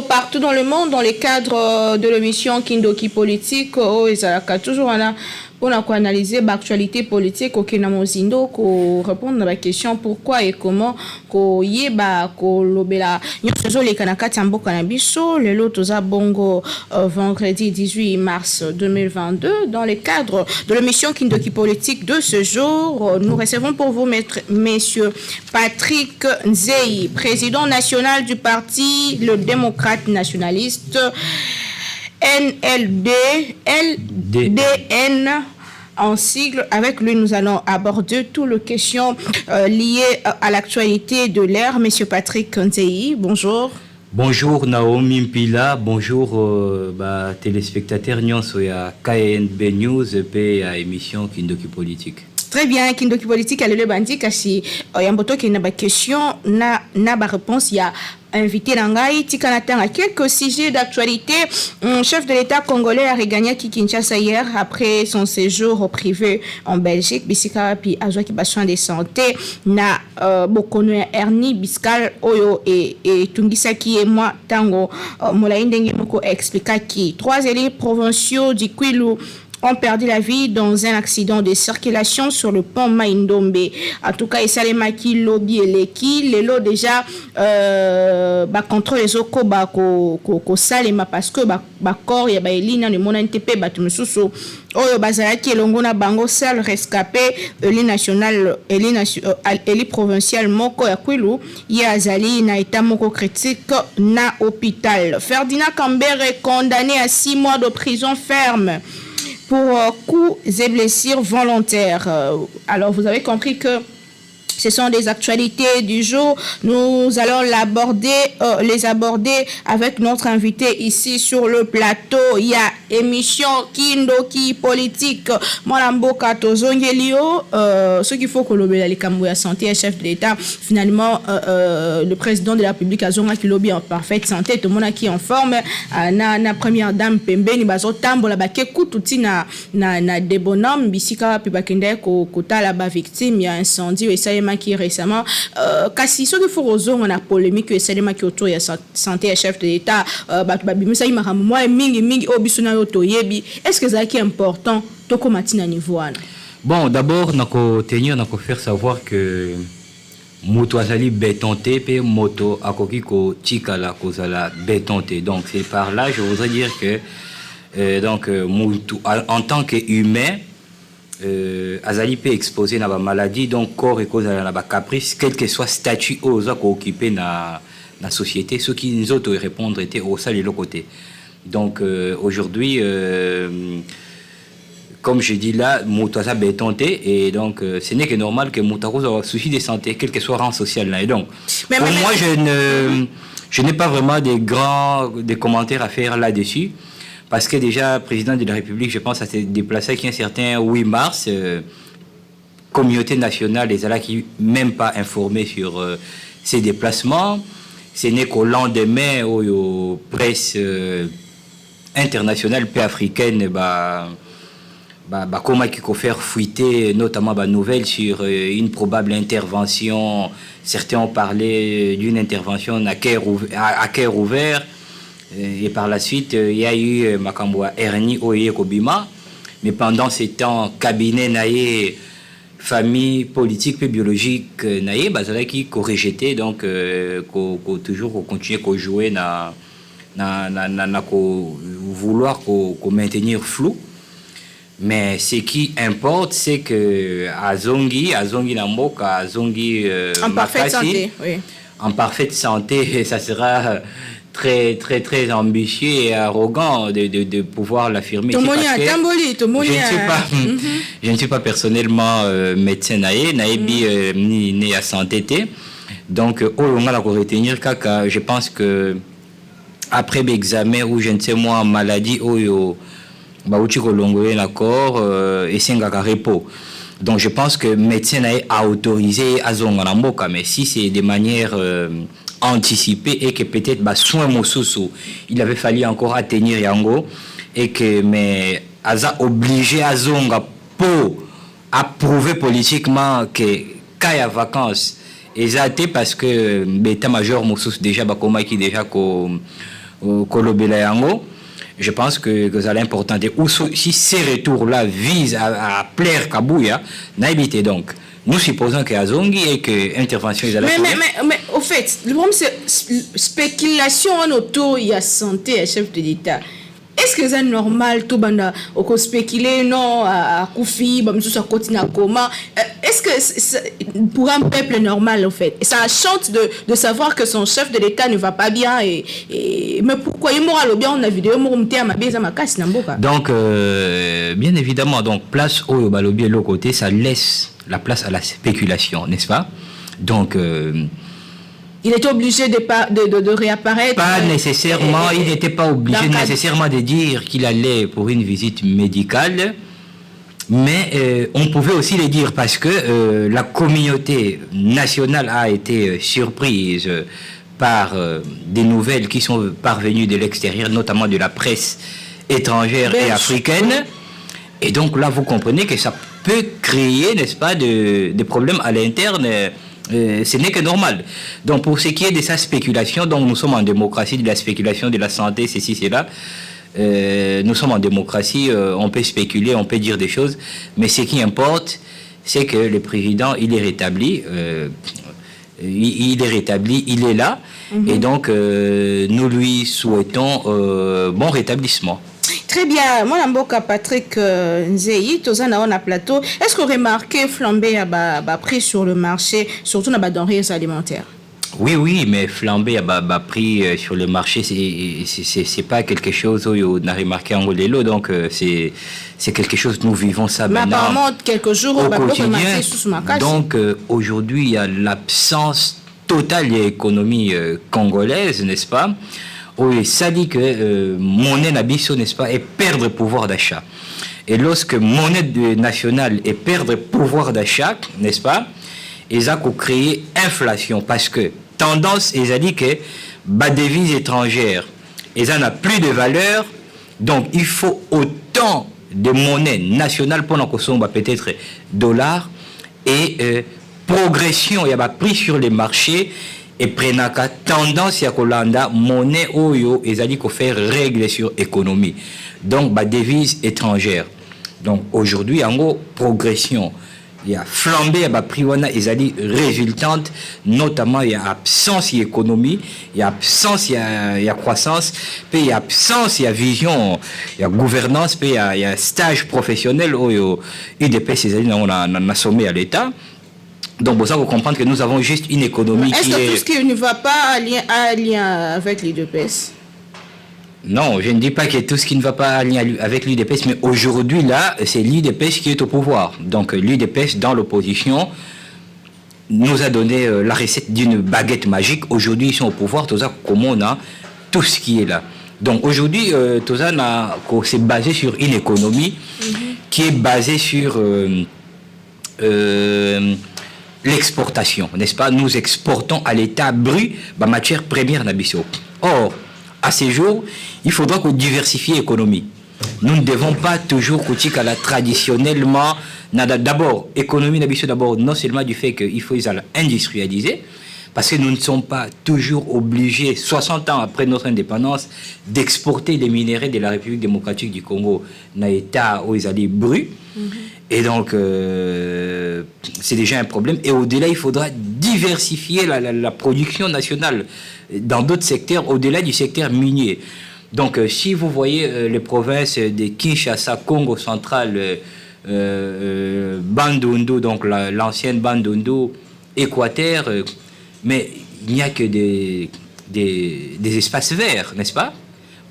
Partout dans le monde, dans les cadres de l'émission Kindoki Politique, toujours on a analyser l'actualité politique au Kenya Mozindo, pour répondre à la question pourquoi et comment ko yeba ko lobela nyonso les kanakati ambo kanabiso le lotoza bongo vendredi 18 mars 2022 dans le cadre de l'émission Kindoki Politique de ce jour. Nous recevons pour vous messieurs Patrick Nzei, président national du parti le démocrate nationaliste LDN en sigle. Avec lui, nous allons aborder toutes les questions liées à l'actualité de l'ère. Monsieur Patrick Nzei, bonjour. Bonjour Naomi Mpila, bonjour téléspectateurs nyonso ya KNB News et à émission Kindoki Politique. Très bien, Kindoki Politique, le bandi kasi yamboto ki na ba question na ba réponse ya invité Nangai Tikanatanga. Quelques sujets d'actualité. Chef de l'État congolais a regagné Kinshasa hier après son séjour privé en Belgique. Bisika pi azwa ki ba soins de santé na bokono ya hernie discale oyo et tungisa ki et moi tango molayi ndenge moko expliquer ki 3 élus provinciaux du Kwilu ont perdu la vie dans un accident de circulation sur le pont Maindombe. En tout cas, il s'est qui lobby et l'équipe, les lots déjà contre les oko ko salema parce que corps ya elina ne mona NTP batumususu oyo bazalaki elongona bango seul rescapé eli provincial moko ya Kwilu ya azali na état moko critique na hôpital. Ferdinand Kambere condamné à 6 mois de prison ferme pour coups et blessures volontaires. Alors, vous avez compris que ce sont des actualités du jour. Nous allons les aborder avec notre invité ici sur le plateau. Il y a émission Kindoki Politique. Molamboka Tozongelio. Ce qu'il faut que le Kamouya Santé est chef de l'État. Finalement, le président de la République a zonga qui lobby en parfaite santé. Tout le monde qui est en forme. Na première dame Pembe ni bazo tambo la baké kututi na des bonhommes. Bisika pibakende ko la ba victime. Il y a incendie et ça qui récemment kasi ce qu'il faut rezonger on a polémique que c'est qui autour ya santé et chef de l'État babimisa imara moi mingi obisuna yoto yebi. Est-ce que ça qui est important toko matina niveau ana? Bon, d'abord nako faire savoir que moto azali bétonté pe moto akoki ko tikala kozala bétonté. Donc c'est par là je voudrais dire que en tant qu'humain azali peut exposer na ba maladie donc corps et cause na ba caprice quel que soit statut aux occupé na société ceux qui nous autres répondre était au ça les côté. Donc aujourd'hui comme je dis là moutaza bétonté et donc ce n'est que normal que moutaza a souci de santé quel que soit rang social là et donc pour moi je n'ai pas vraiment des commentaires à faire là-dessus. Parce que déjà, le président de la République, je pense, a s'est déplacé avec un certain 8 mars, communauté nationale, les ALA qui même pas informés sur ces déplacements. Ce n'est qu'au lendemain, où presse internationale, paix africaine, comment il faut faire fuiter, notamment nouvelles sur une probable intervention. Certains ont parlé d'une intervention à cœur ouvert. Et par la suite, il y a eu Makamboa Erni Oye Kobima. Mais pendant ces temps, cabinet naïe, famille politique et biologique naïe, bazala qui rejeté donc toujours continuer à jouer na vouloir maintenir flou. Mais ce qui importe, c'est que Azongi Namboka, Azongi en parfaite santé, oui. En parfaite santé, ça sera très ambitieux et arrogant de pouvoir l'affirmer. Je ne suis pas personnellement médecin ni à santé. Donc on a retenir kaka, je pense que après l'examen ou je ne sais moi maladie ou bauchi kolongoé l'accord et sengaka repos. Donc je pense que médecin a autorisé à zonga mais si c'est de manière anticipé et que peut-être soin mosusu il avait fallu encore atteindre yango et que mais aza obligé à zonga pour approuver politiquement que kaya vacances Exacté parce que l'état-major Moussous déjà bakoma qui déjà kolobela yango. Je pense que ça l'important ou si ces retours là visent à plaire Kabouya, n'habitez donc. Nous supposons que Azongi et que intervention est à la mais au fait, le problème c'est spéculation autour il y a santé à chef de l'État. Est-ce que c'est normal tout banda au spéculer non à Koufi, bah monsieur ça continue à comment? Est-ce que pour un peuple normal en fait, ça chante de savoir que son chef de l'État ne va pas bien mais pourquoi il moral bien on a vidéo donc bien évidemment donc place au balobi l'autre côté ça laisse la place à la spéculation, n'est-ce pas? Donc il était obligé de réapparaître. Pas nécessairement, il n'était pas obligé nécessairement de dire qu'il allait pour une visite médicale, mais on pouvait aussi le dire parce que la communauté nationale a été surprise par des nouvelles qui sont parvenues de l'extérieur, notamment de la presse étrangère et africaine. Et donc là, vous comprenez que ça peut créer, n'est-ce pas, des problèmes à l'interne. Ce n'est que normal. Donc pour ce qui est de sa spéculation, donc nous sommes en démocratie, de la spéculation, de la santé, ceci, cela. Nous sommes en démocratie, on peut spéculer, on peut dire des choses, mais ce qui importe, c'est que le président, il est rétabli. Il est rétabli, il est là. Et donc nous lui souhaitons bon rétablissement. Très bien. Moi, Mboka Patrick Nzeyi, Tozana on a plateau. Est-ce que vous remarquez flambé à prix sur le marché, surtout dans les denrées alimentaires? Oui, mais flambé à prix sur le marché, c'est pas quelque chose où on a remarqué en Golélo, donc c'est quelque chose nous vivons ça mais maintenant. Apparemment, quelques jours au quotidien. Donc aujourd'hui, il y a l'absence totale de l'économie congolaise, n'est-ce pas? Oui, ça dit que monnaie nabiso, n'est-ce pas, est perdre pouvoir d'achat. Et lorsque monnaie nationale est perdre pouvoir d'achat, n'est-ce pas, ils ont créé inflation parce que tendance, ils ont dit que la devise étrangère, ils en a plus de valeur, donc il faut autant de monnaie nationale pour qu'on peut-être dollars et progression, il y a prix sur les marchés. Et prenaka tendance à Kolanda monnaie oyo et ça dit qu'on fait règle sur économie donc bah devise étrangère donc aujourd'hui en gros progression il y a flambé à prix wana et ça dit résultante notamment il y a absence d'économie il y a absence il y a croissance puis il y a absence il y a vision il y a gouvernance puis il y a stage professionnel oyo UDP c'est on a sommé à l'État. Donc, pour ça, vous comprenez que nous avons juste une économie qui est... Est-ce que tout ce qui ne va pas a lien avec l'UDPS? Non, je ne dis pas que tout ce qui ne va pas a lien avec l'UDPS, mais aujourd'hui, là, c'est l'UDPS qui est au pouvoir. Donc, l'UDPS, dans l'opposition, nous a donné la recette d'une baguette magique. Aujourd'hui, ils sont au pouvoir. Tout ça, comment on a tout ce qui est là. Donc, aujourd'hui, tout ça, c'est basé sur une économie qui est basée sur... l'exportation, n'est-ce pas? Nous exportons à l'état brut la matière première nabiso. Or, à ces jours, il faudra qu'on diversifie l'économie. Nous ne devons pas toujours coûter à la traditionnellement. D'abord, économie nabiso d'abord, non seulement du fait qu'il faut industrialiser, parce que nous ne sommes pas toujours obligés, 60 ans après notre indépendance, d'exporter les minéraux de la République démocratique du Congo dans l'état où ils allaient brut. Et donc, c'est déjà un problème. Et au-delà, il faudra diversifier la production nationale dans d'autres secteurs, au-delà du secteur minier. Donc, si vous voyez les provinces de Kinshasa, Congo central, Bandundu, donc l'ancienne Bandundu, Équateur, mais il n'y a que des espaces verts, n'est-ce pas,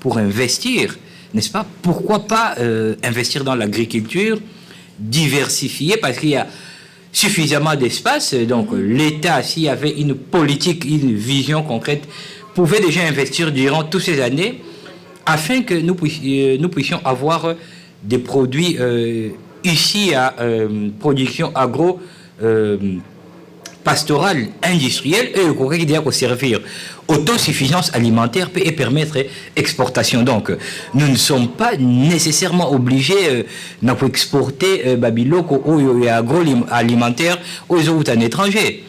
pour investir, n'est-ce pas? Pourquoi pas investir dans l'agriculture, diversifier, parce qu'il y a suffisamment d'espace. Donc l'État, s'il y avait une politique, une vision concrète, pouvait déjà investir durant toutes ces années afin que nous puissions avoir des produits ici à production agro pastorale, industrielle, et qui doit servir autosuffisance alimentaire et permettre exportation. Donc, nous ne sommes pas nécessairement obligés d'exporter Babiloko ou agroalimentaire aux autres en étranger.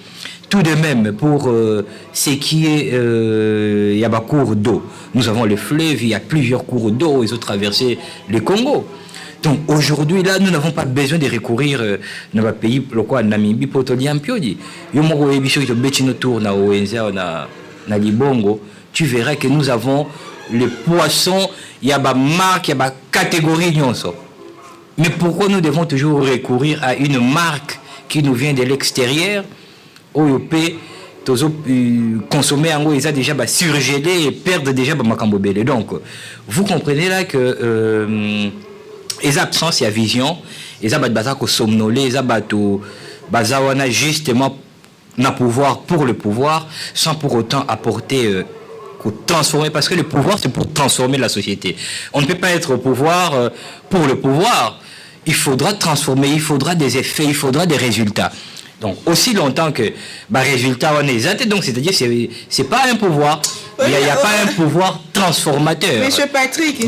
tout de même, pour ce qui est, il y a des cours d'eau. Nous avons les fleuves, il y a plusieurs cours d'eau, ils ont traversé le Congo. Donc aujourd'hui, là, nous n'avons pas besoin de recourir dans le pays, le quoi, Namibie, Potolian, Piodi. Na Libongo, tu verras que nous avons les poissons, il y a des marques, il y a des catégories. Mais pourquoi nous devons toujours recourir à une marque qui nous vient de l'extérieur, où consommer en gros, ils ont déjà surgelé et perdre déjà macambobele. Donc, vous comprenez là que les absences, il y a vision, ils ont somnolé, ils ont justement un pouvoir pour le pouvoir, sans pour autant apporter, transformer, parce que le pouvoir, c'est pour transformer la société. On ne peut pas être au pouvoir pour le pouvoir. Il faudra transformer, il faudra des effets, il faudra des résultats. Donc, aussi longtemps que résultat on est donc c'est-à-dire c'est pas un pouvoir, il n'y a pas un pouvoir transformateur. Monsieur Patrick,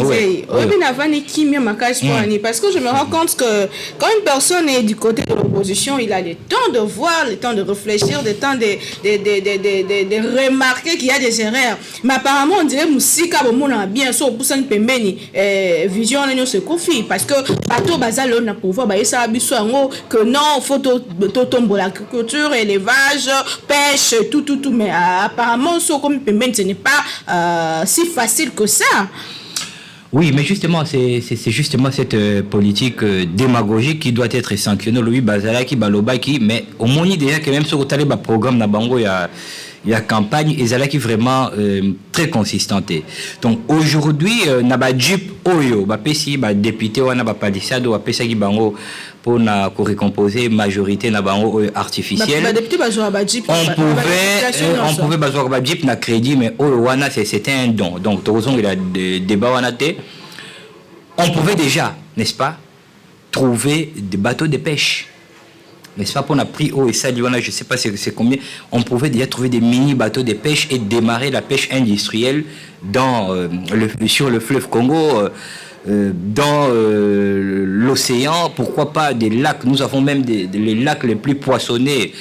parce que je me rends compte que quand une personne est du côté de l'opposition, il a le temps de voir, le temps de réfléchir, le temps de remarquer qu'il y a des erreurs. Mais apparemment, on dirait Moussika bien sûr pour ça vision se confie parce que bateau bazal on a pouvoir ça que non faut tomber l'agriculture, élevage, pêche, tout mais apparemment ce comme ce n'est pas si facile que ça. Oui, mais justement, c'est justement cette politique démagogique qui doit être sanctionnée. Louis Bazalaki, Balobaki, mais au moins déjà que même sur le programme Nabango, il y a campagne, et Zalaki vraiment très consistante. Donc aujourd'hui, Naba Jeep Oyo, Bapesi, député, Naba Palisado, Bapesa Bango, pour récomposer majorité Nabango artificielle. On pouvait bazoa Jeep na crédit, mais Oyoana c'était un don. Donc Torozon il a débat on pouvait déjà, n'est-ce pas, trouver des bateaux de pêche. N'est-ce pas, pour on a pris eau et ça, je ne sais pas c'est combien, on pouvait déjà trouver des mini-bateaux de pêche et démarrer la pêche industrielle sur le fleuve Congo, dans l'océan, pourquoi pas des lacs. Nous avons même les lacs les plus poissonnés,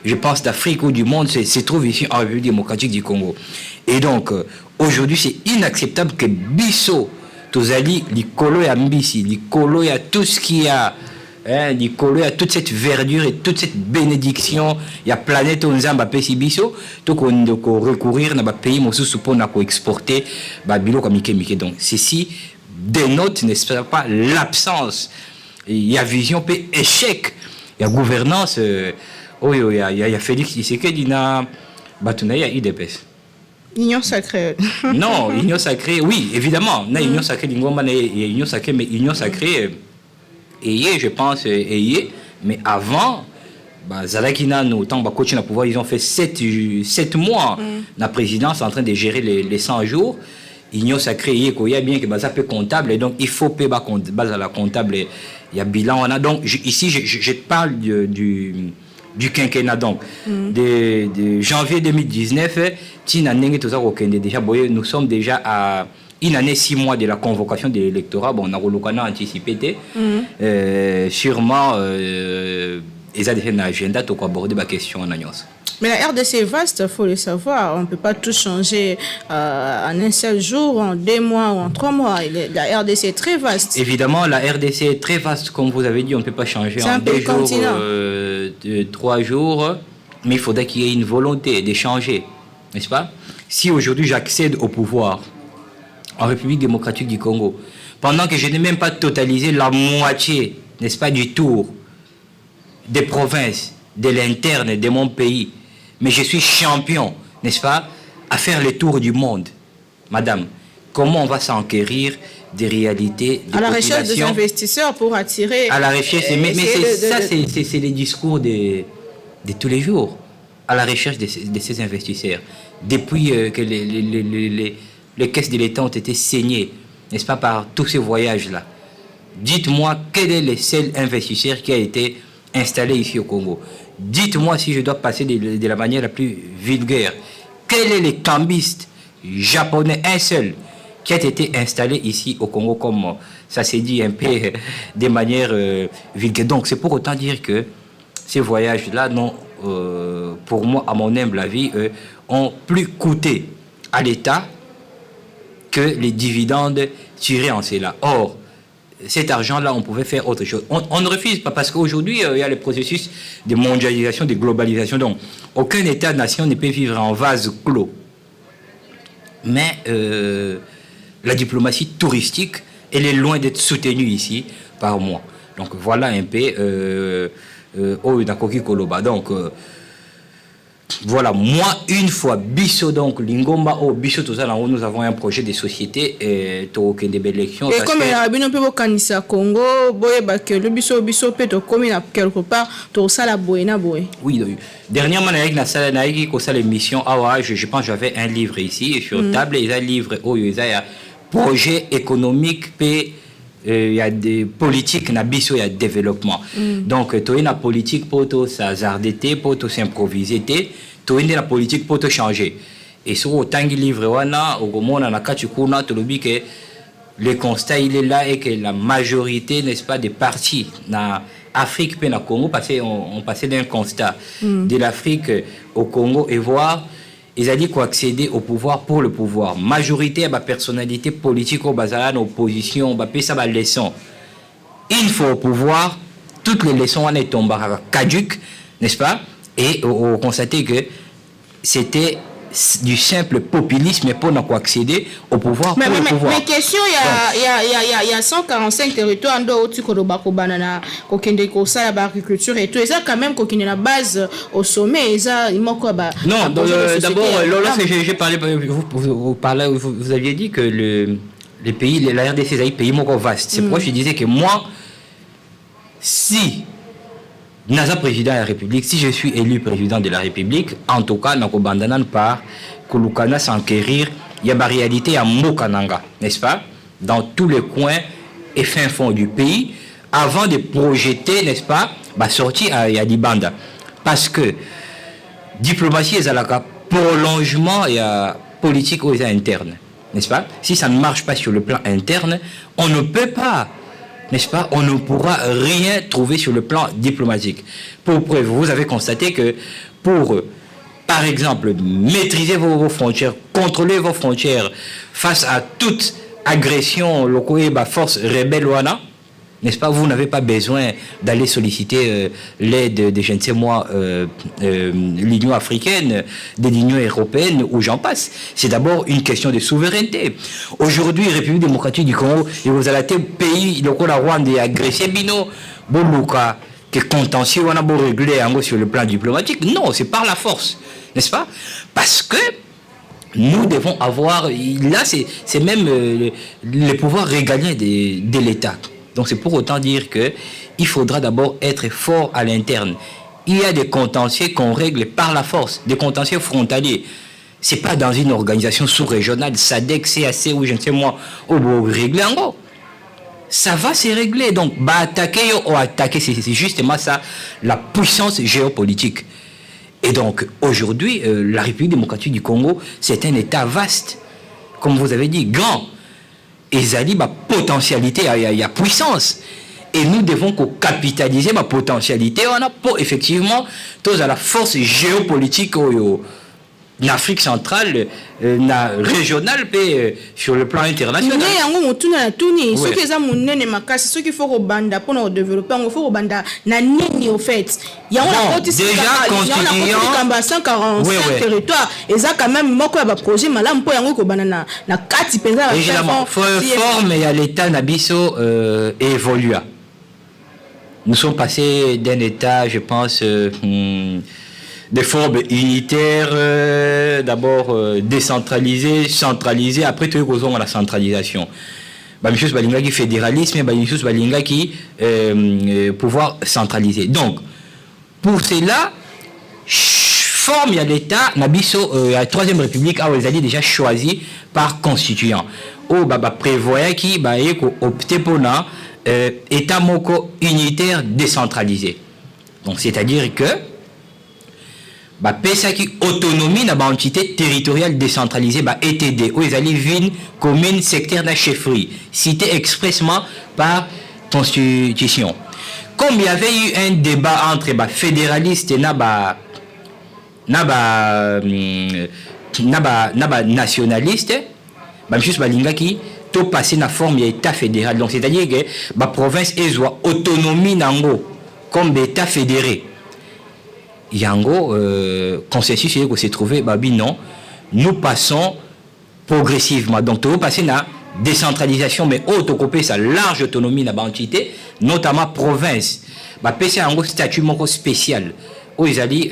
je pense, d'Afrique ou du monde, se trouvent ici en République démocratique du Congo. Et donc, aujourd'hui, c'est inacceptable que Bissot, Tozali, l'Ikolo et Ambisi, l'Ikolo et tout ce qu'il y a, l'Ikolo et toute cette verdure et toute cette bénédiction, il y a planète Onzamba Pessi Bisso, donc on doit recourir dans le pays, mais aussi pour exporter, Bilo comme Mike. Donc, ceci dénote, n'est-ce pas, l'absence. Il y a vision, puis échec. Il y a gouvernance. Il y a Félix Tshisekedi, il y a IDPS. Union sacrée. Non, union sacrée, oui, évidemment. Il y a union sacrée, union sacrée, mais union sacrée, je pense, mais avant, Zalakina, nous, tant que coach na pouvoir, ils ont fait 7 mois. La présidence en train de gérer les 100 jours. Union sacrée, il y a bien que ça peut comptable, et donc il faut payer à la comptable, il y a bilan. On a donc, ici, je parle du quinquennat, donc, de janvier 2019, nous sommes déjà à une année 6 mois de la convocation de l'électorat. Bon, on a anticipé, sûrement, ils ont fait un agenda pour aborder la question en agence. Mais la RDC est vaste, il faut le savoir. On ne peut pas tout changer en un seul jour, en 2 mois ou en 3 mois. La RDC est très vaste. Évidemment, la RDC est très vaste, comme vous avez dit. On ne peut pas changer en 2 jours, 3 jours. Mais il faudrait qu'il y ait une volonté d'échanger, n'est-ce pas? Si aujourd'hui j'accède au pouvoir en République démocratique du Congo, pendant que je n'ai même pas totalisé la moitié, n'est-ce pas, du tour des provinces, de l'interne de mon pays, mais je suis champion, n'est-ce pas, à faire le tour du monde. Madame, comment on va s'enquérir des réalités, des à la recherche des investisseurs pour attirer... À la recherche, mais c'est les discours de tous les jours, à la recherche de ces investisseurs. Depuis que les caisses de l'État ont été saignées, n'est-ce pas, par tous ces voyages-là. Dites-moi, quel est le seul investisseur qui a été installé ici au Congo? Dites-moi, si je dois passer de la manière la plus vulgaire, quel est le cambiste japonais, un seul, qui a été installé ici au Congo, comme ça s'est dit un peu de manière vulgaire? Donc c'est pour autant dire que ces voyages-là n'ont pour moi, à mon humble avis, ont plus coûté à l'État que les dividendes tirés en cela. Or, cet argent-là, on pouvait faire autre chose. On ne refuse pas parce qu'aujourd'hui, il y a le processus de mondialisation, de globalisation. Donc, aucun État-nation ne peut vivre en vase clos. Mais la diplomatie touristique, elle est loin d'être soutenue ici par moi. Donc, voilà un peu Nakoki Koloba. Donc, voilà, moi, une fois, Bisso, donc, Lingomba, Bisso, tout ça, là, nous avons un projet de société et des élections. Et comme il y a un peu de Kanissa Congo, le Bisso, peut comme quelque part, tout ça, la boéna. Oui, dernièrement, avec la salle, l'émission, je pense que j'avais un livre ici, sur table, il y a un livre, il y a projet économique, il y a des politiques, il y a développement. Donc, il y a une politique pour tout s'hazarder, pour tout s'improviser, il y a la politique pour tout changer. Et sur autant de livres, le constat il est là et que la majorité, n'est-ce pas, des partis dans l'Afrique et au Congo, parce qu'on passait d'un constat de l'Afrique au Congo et voir. Ils ont dit qu'accéder au pouvoir pour le pouvoir. Majorité à la personnalité politique au bazar, opposition, ça va leçon. Une fois au pouvoir, toutes les leçons en est tombées caduques, n'est-ce pas? Et on constatait que c'était du simple populisme pour nous accéder au pouvoir pour le pouvoir. Mais question, il y a 145 territoires en dehors du Banana, l'agriculture et tout. Et ça, quand même, qu'on est la base au sommet. Non, d'abord, lorsque j'ai parlé, vous aviez dit que les pays, la RDC, c'est un pays vaste. C'est pourquoi je disais que moi, si Naza président de la République, si je suis élu président de la République, en tout cas, Nako Bandanan par Kolukana s'enquérir, il y a la réalité à Mokananga, n'est-ce pas? Dans tous les coins et fins fonds du pays, avant de projeter, n'est-ce pas, sortir à Yadibanda. Parce que diplomatie est à la prolongement et à politique aux interne, n'est-ce pas? Si ça ne marche pas sur le plan interne, on ne peut pas, n'est-ce pas, on ne pourra rien trouver sur le plan diplomatique. Pour preuve, vous avez constaté que pour, par exemple, maîtriser vos frontières, contrôler vos frontières face à toute agression locale, force rebelle, n'est-ce pas, vous n'avez pas besoin d'aller solliciter l'aide de, je ne sais moi, l'Union africaine, de l'Union européenne, ou j'en passe. C'est d'abord une question de souveraineté. Aujourd'hui, République démocratique du Congo, et vous avez un pays, le Rwanda, agressé, Bino, Boluka, qui est contentieux, on a beau régler sur le plan diplomatique. Non, c'est par la force, n'est-ce pas? Parce que nous devons avoir, là, c'est même le pouvoir régalien de l'État. Donc c'est pour autant dire qu'il faudra d'abord être fort à l'interne. Il y a des contentieux qu'on règle par la force, des contentieux frontaliers. Ce n'est pas dans une organisation sous-régionale, SADC, CAC ou je ne sais moi, au régler en gros. Ça va se régler. Donc, attaquer, c'est justement ça, la puissance géopolitique. Et donc, aujourd'hui, la République démocratique du Congo, c'est un État vaste, comme vous avez dit, grand. Et Zali, potentialité, il y a puissance. Et nous devons capitaliser ma potentialité. On a pour effectivement, tous à la force géopolitique en Afrique centrale, régionale, sur le plan international. Ce qu'il faut banda pour nous développer, il faut banda nani au fait. Il y a déjà constituant 145 territoires. Et ça quand même moko ya projet malam po yango ko banana na kati penza la forme et à l'état nabiso évolua. Nous sommes passés d'un état, je pense, des formes unitaires, d'abord décentralisées, centralisées, après tout le la centralisation. Bamichus Balinga qui fédéralisme et Bamichus Balinga qui pouvoir centraliser. Donc, pour cela, forme à l'État, la Troisième République a déjà choisi par constituant. Au prévoyait qui opté pour un État moko unitaire décentralisé. Donc, c'est-à-dire que pesa qui autonomie na entité territoriale décentralisée ETD où ils allaient ville commune secteur de chefferie cité expressement par constitution. Comme il y avait eu un débat entre fédéralistes et nationaliste juste balinga qui to passer na forme d'état fédéral. Donc c'est-à-dire que la province est autonomie nango comme d'état fédéré. Yango consensus que s'est trouvé non, nous passons progressivement. Donc tu passer na décentralisation mais autocopé sa large autonomie na entité, notamment province. Ba PC un statut spécial.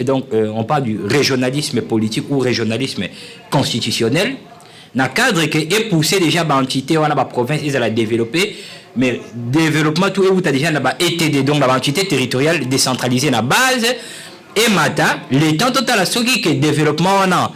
Donc on parle du régionalisme politique ou régionalisme constitutionnel. Dans le cadre qui est poussé déjà par l'entité, on a la province, ils ont développé, mais développement tout où tu as déjà été donc l'entité territoriale décentralisée la base et mata les temps total à ce qui est développement on a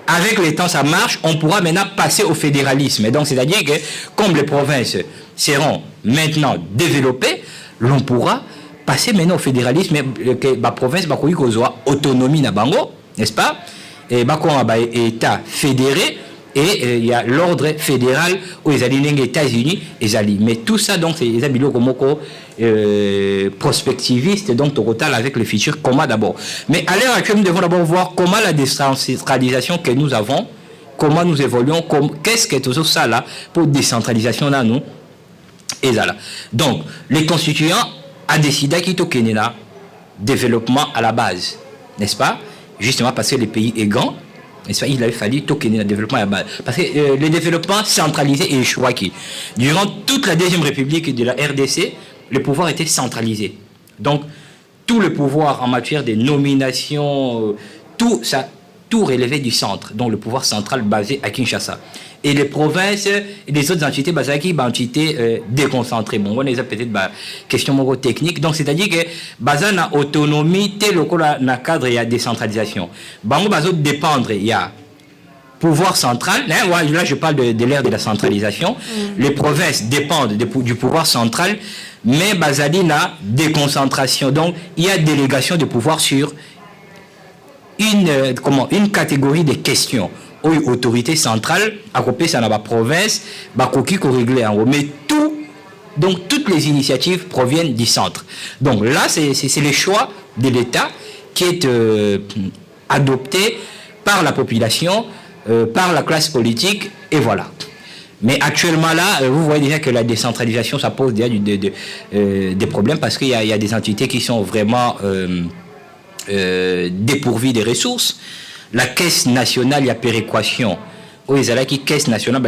avec le temps ça marche, on pourra maintenant passer au fédéralisme. Et donc c'est-à-dire que comme les provinces seront maintenant développées, l'on pourra passer maintenant au fédéralisme que la province va avoir autonomie na bango, n'est-ce pas? Et bah qu'on a état fédéré. Et il y a l'ordre fédéral où ils allaient les États-Unis, mais tout ça donc c'est les habilos comme prospectivistes donc total avec le futur comment d'abord. Mais à l'heure actuelle nous devons d'abord voir comment la décentralisation que nous avons, comment nous évoluons, qu'est-ce que tout ça là pour décentralisation là nous et là. Donc les constituants a décidé qu'il y a développement à la base, n'est-ce pas? Justement parce que le pays est grand. Il avait fallu tokener le développement à la base. Parce que le développement centralisé et échoué. Durant toute la deuxième république de la RDC, le pouvoir était centralisé. Donc, tout le pouvoir en matière de nomination, tout relevait du centre. Donc, le pouvoir central basé à Kinshasa. Et les provinces et les autres entités basées à qui entités déconcentrées. Bon, on a peut-être question technique. Donc, c'est-à-dire que basé na autonomie, tel que dans cadre il y a décentralisation. Bango bazo dépendre, il y a pouvoir central. Là, je parle de l'ère de la centralisation. Les provinces dépendent du pouvoir central, mais basali na déconcentration. Donc, il y a délégation de pouvoir sur une catégorie de questions. Autorité centrale, à côté ça n'a pas province, qui régler en haut. Mais donc toutes les initiatives proviennent du centre. Donc là, c'est le choix de l'État qui est adopté par la population, par la classe politique, et voilà. Mais actuellement là, vous voyez déjà que la décentralisation, ça pose déjà des problèmes parce qu'il y a des entités qui sont vraiment dépourvues des ressources. La caisse nationale, il y a péréquation. Ils ont la caisse nationale,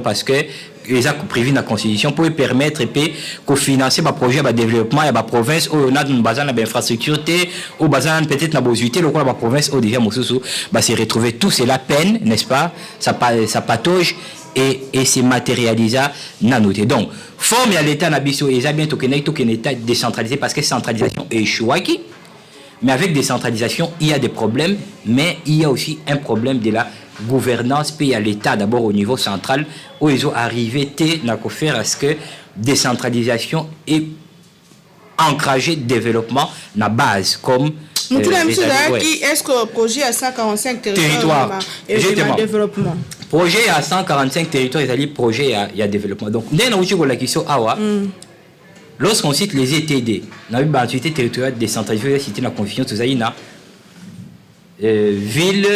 parce que les actes prévus dans la Constitution pour permettre de financer le projet de développement et la province où on a une base d'infrastructure, ou peut-être la bosité, la province où déjà c'est retrouvé tout, c'est la peine, n'est-ce pas? Ça patauge et c'est matérialisé dans nos. Donc, forme à l'État nabiso, ils ont bien tout qu'un État décentralisé parce que centralisation est échouée. Mais avec décentralisation, il y a des problèmes, mais il y a aussi un problème de la gouvernance pays à l'État, d'abord au niveau central, où ils ont arrivé à faire à ce que décentralisation est encouragé développement na base, comme... Est-ce que le projet à 145 territoires et développement? Projet à 145 territoires, il projet il y a développement. Donc, la question lorsqu'on cite les ETD, on a eu l'entité territoriale décentralisée, cité dans la Constitution, tout ça, il y a ville,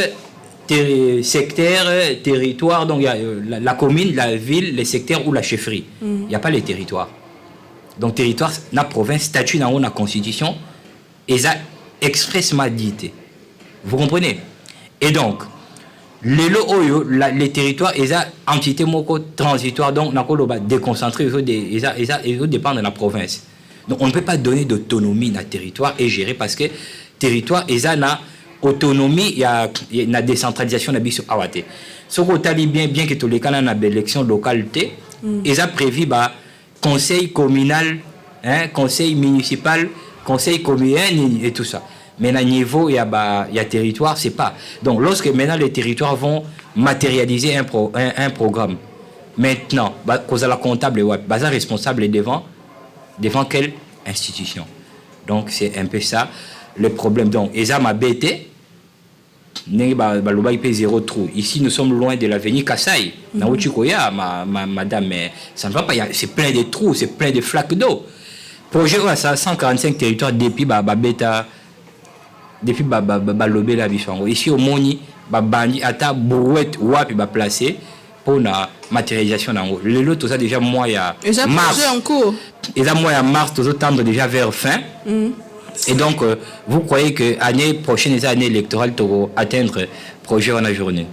secteur, territoire, donc il y a la commune, la ville, les secteurs ou la chefferie. Il n'y a pas les territoires. Donc, territoire, la province, statut dans la Constitution, et ça expressement dit. Vous comprenez? Et donc, les territoires, ils ont entité transitoire, donc on va déconcentrer, ils dépendent de la province. Donc on ne peut pas donner d'autonomie dans le territoire et gérer parce que le territoire, ils ont autonomie, il y a une décentralisation de Awate. Ce qu'on a bien que tous les cas, dans l'élection locale, ils ont prévu conseil communal, conseil municipal, conseil communal et tout ça. Mais à niveau, il y a territoire, c'est pas. Donc, lorsque maintenant les territoires vont matérialiser un programme, maintenant, cause à la comptable, basa responsable est devant quelle institution? Donc, c'est un peu ça le problème. Donc, ESA m'a bêté, il paye zéro trou. Ici, nous sommes loin de l'avenir Kassai. Madame, mais ça ne va pas. C'est plein de trous, c'est plein de flaques d'eau. Projet à 145 territoires depuis bêta. depuis lobé la bisango ici au moni bandi ata brouette wapi ba placer pour la matérialisation nango lelo tout ça déjà moi ya mars en cours et là moi ya mars tout tendre déjà vers fin et donc vous croyez que année prochaine les années électorales pour atteindre projet en la journée.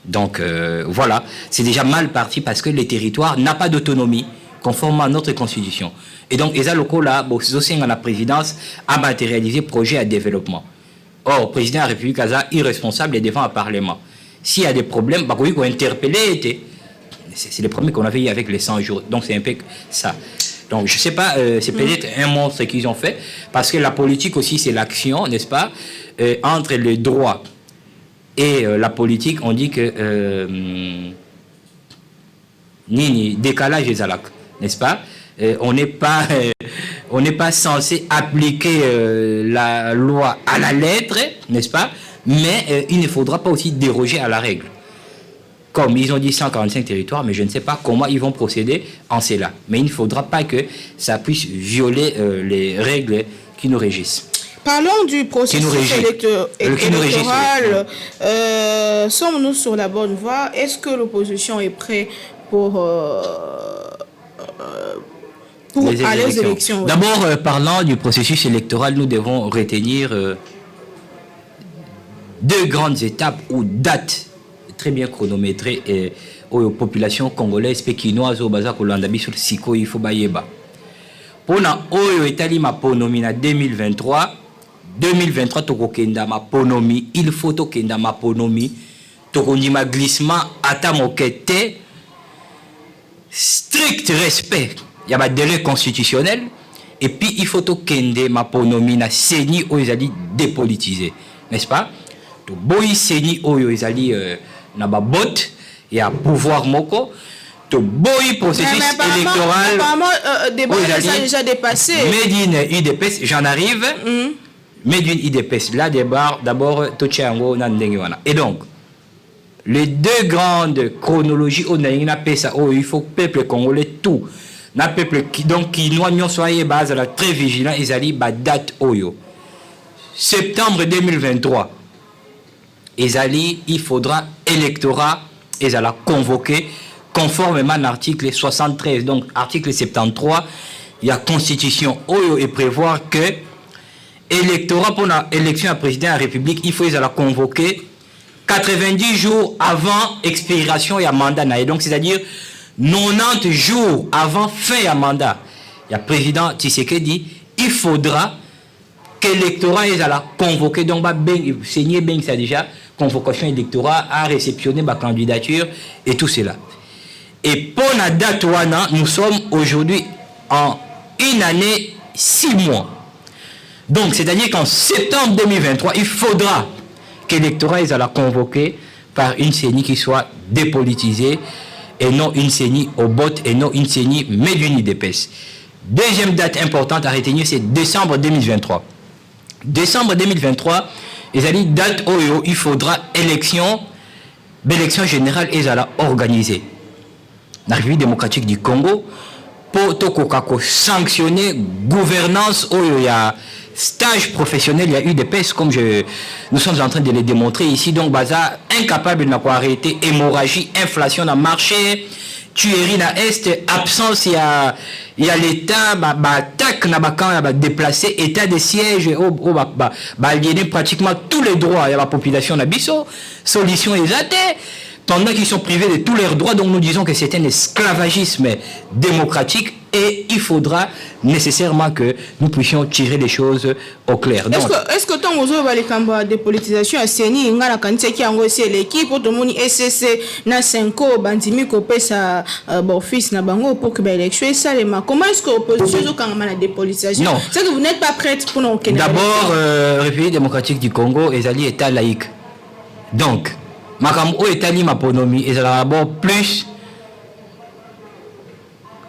Donc voilà, c'est déjà mal parti parce que le territoire n'a pas d'autonomie conformément à notre constitution. Et donc, les locaux là, aussi dans la présidence, a matérialisé projet à développement. Or, le président de la République est irresponsable et devant le Parlement. S'il y a des problèmes, il faut interpeller. C'est le premier qu'on avait eu avec les 100 jours. Donc, c'est un peu ça. Donc, je ne sais pas, c'est peut-être un monstre qu'ils ont fait, parce que la politique aussi, c'est l'action, n'est-ce pas, entre le droit et la politique, on dit que Nini, décalage des alacs, n'est-ce pas? On n'est pas censé appliquer la loi à la lettre, n'est-ce pas? Mais il ne faudra pas aussi déroger à la règle. Comme ils ont dit 145 territoires, mais je ne sais pas comment ils vont procéder en cela. Mais il ne faudra pas que ça puisse violer les règles qui nous régissent. Parlons du processus électoral. Sommes-nous sur la bonne voie? Est-ce que l'opposition est prête pour aller aux élections? D'abord, parlant du processus électoral, nous devons retenir deux grandes étapes ou dates très bien chronométrées aux populations congolaises et quinoises au Baza Kolandabi sur Siko Ifobayeba. Pour na oyo etali maponomi na 2023 tokokenda maponomi, il faut tokenda maponomi, tokondima glissement ata mokete, strict respect, il y a un délai constitutionnel, et puis il faut tokende maponomi na seni oyo ezali dépolitisé, n'est-ce pas? To boyi seni oyo ezali na ba bot ya pouvoir moko. To boyi processus électoral. Apparemment, débat ça déjà dépassé. Made in IDPS, j'en arrive. Made in IDPS, là d'abord Tochango Nandengiwana. Et donc, les deux grandes chronologies au Naïna Pesa, il faut que le peuple congolais tout. Na peuple qui donc qui nous soyez base la très vigilant, ils allaient ba date oyo. Septembre 2023. Il faudra électorat, ils allaient convoquer conformément à l'article 73. Donc, article 73, il y a constitution oyo et prévoir que électorat pour l'élection à président de la République, il faut qu'ils allaient convoquer 90 jours avant expiration et mandat. Et donc, c'est-à-dire 90 jours avant fin de mandat. Il y a président Tshisekedi, il faudra que l'électorat ils allaient convoquer. Donc, signer bien ça déjà. Convocation électorale à réceptionner ma candidature et tout cela. Et pour la date nous sommes aujourd'hui en une année 6 mois. Donc c'est-à-dire qu'en septembre 2023, il faudra que l'électorat ils allaient convoquer par une CENI qui soit dépolitisée et non une CENI au bot et non une CENI mais d'une IDPS. Deuxième date importante à retenir, c'est décembre 2023. Décembre 2023, date où il faudra élection générale et organisée. La République démocratique du Congo pour sanctionner gouvernance où il y a stage professionnel, il y a eu des pestes comme nous sommes en train de les démontrer ici. Donc, Baza incapable d'arrêter hémorragie, inflation dans le marché, tuerie dans l'Est, absence, il y a l'État, attaque dans le déplacé, état de siège, aliéner pratiquement tous les droits de la population d'Abisso, solution exatée, pendant qu'ils sont privés de tous leurs droits. Donc nous disons que c'est un esclavagisme démocratique et il faudra nécessairement que nous puissions tirer les choses au clair. Est-ce que tant que vous avez la dépolitisation à Séni, il y a la quantité qui est l'équipe, pour tout le monde SCC, na 5 ans, bandimi ko pesa office na bango pour que l'élection soit salema. Comment est-ce que l'opposition quand la dépolitisation? Non. C'est que vous n'êtes pas prête pour nous. D'abord, République démocratique du Congo est un État laïque. Donc, Makambo est ma ponomi et d'abord plus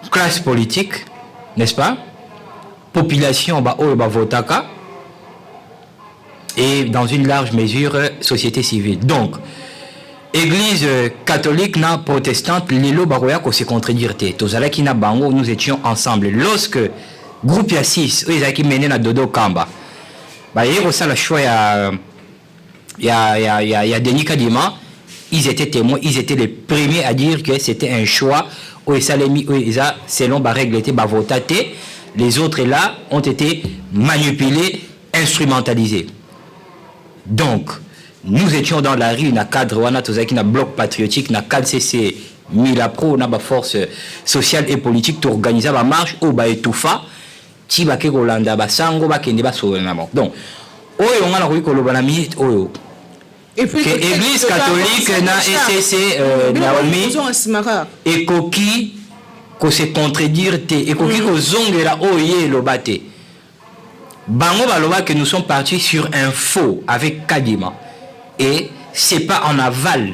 classe politique, n'est-ce pas? Population votaka et dans une large mesure société civile. Donc, Église catholique na protestante, lilo baroya ko se contredire te. Tozala ki na bango nous étions ensemble. Lorsque groupe ya 6 qui mené na Dodo Kamba, ça le choix il y a Denis Kadima, ils étaient témoins, ils étaient les premiers à dire que c'était un choix où selon la règle était voté, les autres là ont été manipulés, instrumentalisés. Donc nous étions dans la rue, dans le cadre dans bloc patriotique, dans le cadre CC Milapro, dans la force sociale et politique pour organiser la marche au Baetoufa, Tibake Rolanda Basango, Bakende Basovenamo. Donc, on a la minute, et puis l'église catholique na SCC Naomi et koki ko se contredire et koki ko zongela oye lobate. Bango baloba que nous sommes partis sur un faux avec Kadima et c'est pas en aval.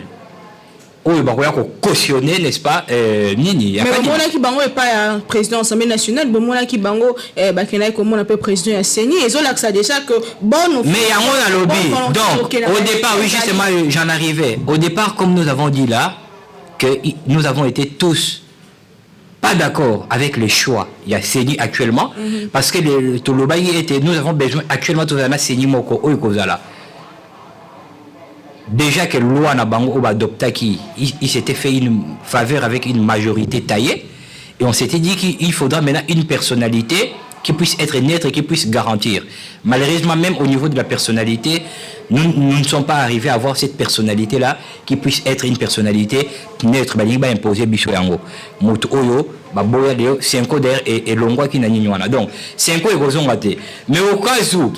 Oui, bah, on a cautionné, n'est-ce pas, Nini. Mais bon, là qui bango est pas président de l'Assemblée nationale, bon là qui bango, bah qui comment on appelle président de CENI, ils ont l'accès déjà que bon. Mais il y a un lobby. Donc, au départ, oui, justement, j'en arrivais. Au départ, comme nous avons dit là, que nous avons été tous pas d'accord avec les choix. Il y a CENI actuellement, parce que nous avons besoin actuellement de la CENI Moko, Oikozala. Déjà que loi na bango adopta qui il s'était fait une faveur avec une majorité taillée et on s'était dit qu'il faudra maintenant une personnalité qui puisse être neutre et qui puisse garantir. Malheureusement, même au niveau de la personnalité, nous ne sommes pas arrivés à avoir cette personnalité là qui puisse être une personnalité neutre. Ba imposer biso yango moto oyo ba boya de 5 der et longwa qui na nywana. Donc 5 e kozonga te. Mais au cas où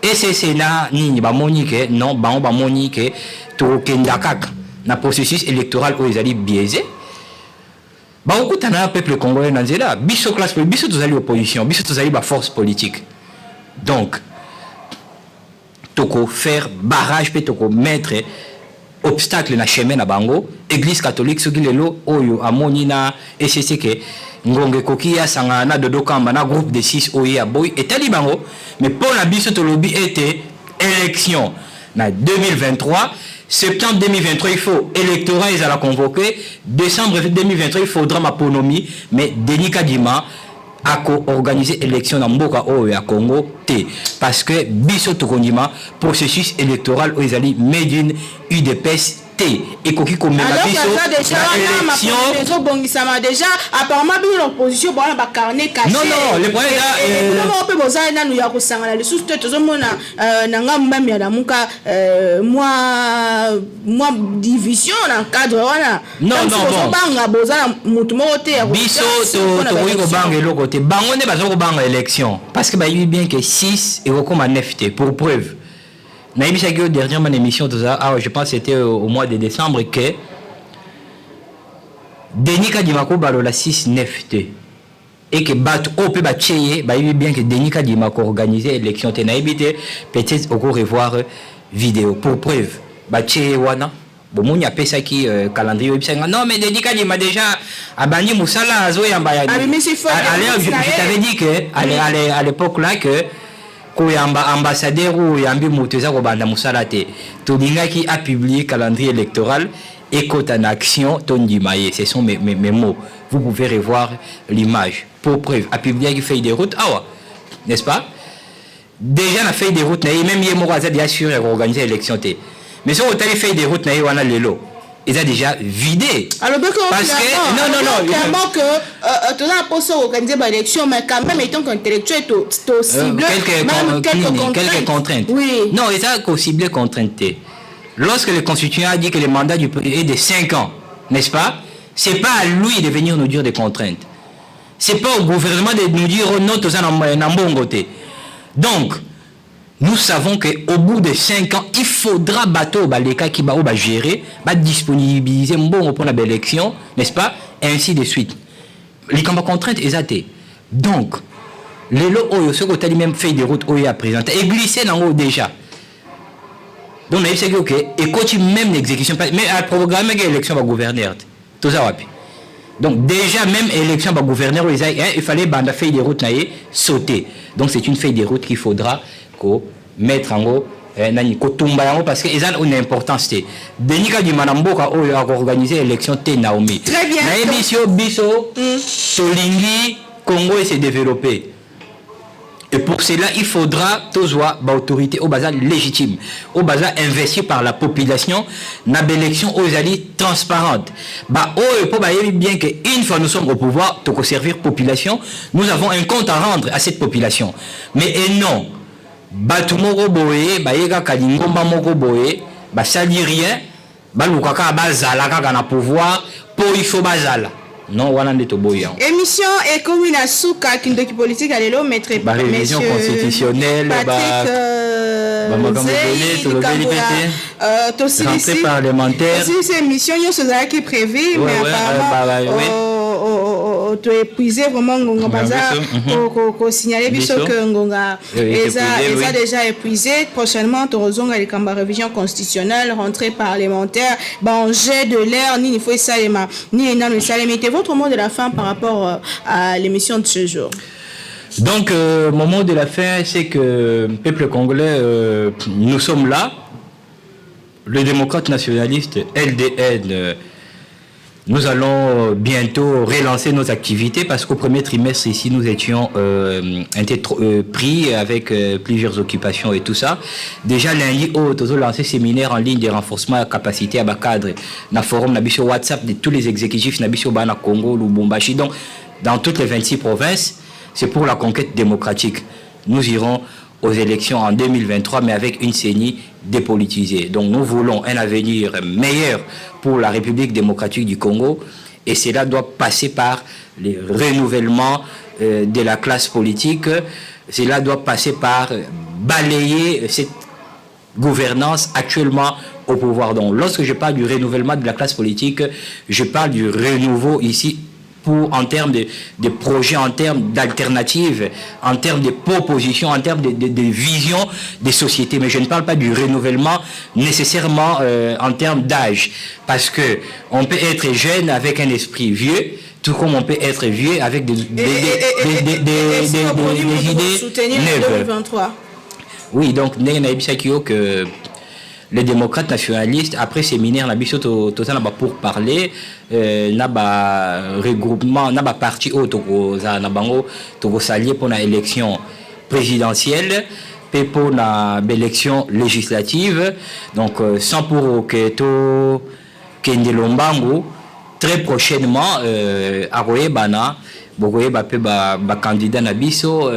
et c'est là ni ba monique non ba monique to kendakak na processus électoral où ils allaient biaisé ba okutana peuple congolais nanzela biso classe biso tous allés opposition biso tous allés ba force politique. Donc toko faire barrage peut toko mettre obstacle na chemin na bango église catholique soki lelo oyo amoni na et c'est que ngonge kokia sangana dodo kamba na groupe de 6 oya boy et tali bango mais pour la biso to lobby était élection na 2023 septembre 2023 il faut électorat ils allaient convoquer décembre 2023 il faudra ma ponomie mais Denis Kadima a organisé élection dans Mboka Oya Congo T parce que biso to kondima processus électoral ils allaient made in UDPS T et koki ko mena biso élection déjà apparemment l'opposition bon ba carnet caché non le problème là on peut boza na nous ya ko sangana les sous tête zomona na ngamba mi ya muka moi division dans cadre wana non banga boza mutu mo te biso to ko banga le côté bango ne bazo ko banga élection parce que ba y bien que 6 et comme 9 T pour preuve. Dernièrement émission je pense que c'était au mois de décembre que Denis Kadima ko balola 6-9 T et que bat au peut batcher bien que Denis Kadima ko organiser élection te naibité peut-être au revoir vidéo pour preuve batcher wana bon y a pesa qui calendrier non mais Denis Kadima déjà abani musala azo yamba ya je t'avais dit que à l'époque là que koyamba ambassadeur ou yambi muteza ko banda musala te tolinga qui a publié calendrier électoral et quota en action tondimaye ce sont mes mots vous pouvez revoir l'image pour preuve a publié qui fait des routes n'est-ce pas déjà la feuille des routes même yemo kaza bien sûr organiser élection te mais si on a fait des routes wana lelo ils ont déjà vidé. Alors, parce que non, clairement que tu as posé organiser l'élection, mais quand même, étant qu'intellectuel, tu cibles quelques contraintes. Oui. Non, ils ont ciblé contraintes. Lorsque le constituant a dit que le mandat est de 5 ans, n'est-ce pas? C'est pas à lui de venir nous dire des contraintes. C'est pas au gouvernement de nous dire non, tout ça n'a bon côté. Donc, nous savons qu'au bout de 5 ans, il faudra bateau les cas qui va gérer, disponibiliser bon pour l'élection, n'est-ce pas? Et ainsi de suite. Les contraintes exactes. Donc, les lots ce que tu as même fait des routes à présenter et glisser dans l'eau déjà. Donc, on a dit que et continue même l'exécution, mais à programmer l'élection va gouverner. Tout ça, donc déjà même élection va gouverner, il fallait faire des routes sauter. Donc c'est une feuille de route qu'il faudra mettre en haut parce que ils ont une importance. Denis Kadima Mboka a organisé l'élection T Naomi. Très bien. Biso Solingi Congo s'est développé. Et pour cela, il faudra toujours l'autorité au bazar légitime, au bazar investi par la population, dans l'élection aux alliés transparente. Il faut bien qu'une fois nous sommes au pouvoir, pour servir la population, nous avons un compte à rendre à cette population. Mais non, tout le monde ça dit rien, lukaka bazala kaka na pouvoir, pour il faut bazala. Non, on a des toboyants. Émission et comme une souka qui est politique à l'élo maître révision constitutionnelle, Patrick rentrée parlementaire. C'est émission qui est prévue, mais apparemment tu es épuisé vraiment Ngonga Bazar pour signaler que Ngonga est déjà épuisé. Prochainement, tu auras les révision constitutionnelle, rentrée parlementaire, jet de l'air, ni il faut ça ni dans le salaire. Mais votre mot de la fin par rapport à l'émission de ce jour? Donc, mon mot de la fin, c'est que le peuple congolais, nous sommes là. Le démocrate nationaliste LDN, nous allons bientôt relancer nos activités parce qu'au premier trimestre ici, nous étions pris avec plusieurs occupations et tout ça. Déjà, lundi, nous avons lancé un séminaire en ligne de renforcement de la capacité à bas cadre dans le forum sur WhatsApp de tous les exécutifs au Congo, Lubumbashi. Donc, dans toutes les 26 provinces, c'est pour la conquête démocratique. Nous irons aux élections en 2023, mais avec une CENI dépolitisée. Donc nous voulons un avenir meilleur pour la République démocratique du Congo, et cela doit passer par le renouvellement de la classe politique. Cela doit passer par balayer cette gouvernance actuellement au pouvoir. Donc lorsque je parle du renouvellement de la classe politique, je parle du renouveau ici en termes de projets, en termes d'alternatives, en termes de propositions, en termes de vision des sociétés. Mais je ne parle pas du renouvellement nécessairement en termes d'âge. Parce qu'on peut être jeune avec un esprit vieux, tout comme on peut être vieux avec des idées neuves. Oui, donc, que les démocrates nationalistes, après séminaire, pour parler, regroupement, parti pour l'élection présidentielle, et pour l'élection législative. Donc, sans pour que tout très prochainement, à candidat Nabiso,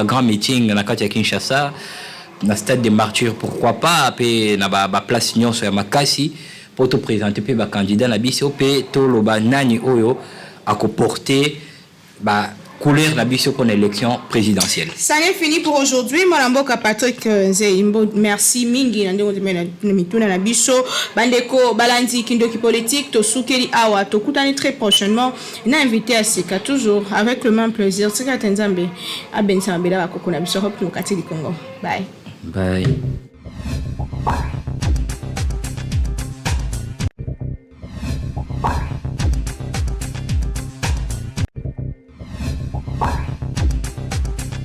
grand meeting à Kinshasa. Dans le stade de martyrs, pourquoi pas, na place union sur Makasi pour te présenter le candidat Nabiso, to loba nani oyo à porter couleur Nabiso pour l'élection présidentielle. Ça n'est fini pour aujourd'hui. Malamboka Patrick Nzeimbo, merci mingi nando mituna Nabiso bandeko balandi kindoki politique to soukeli awa to kutani très prochainement. Na invité à Sika toujours avec le même plaisir. Sika Tenzambe a bensa bela ko kuna biso hop no kati di Congo. Bye. Bye.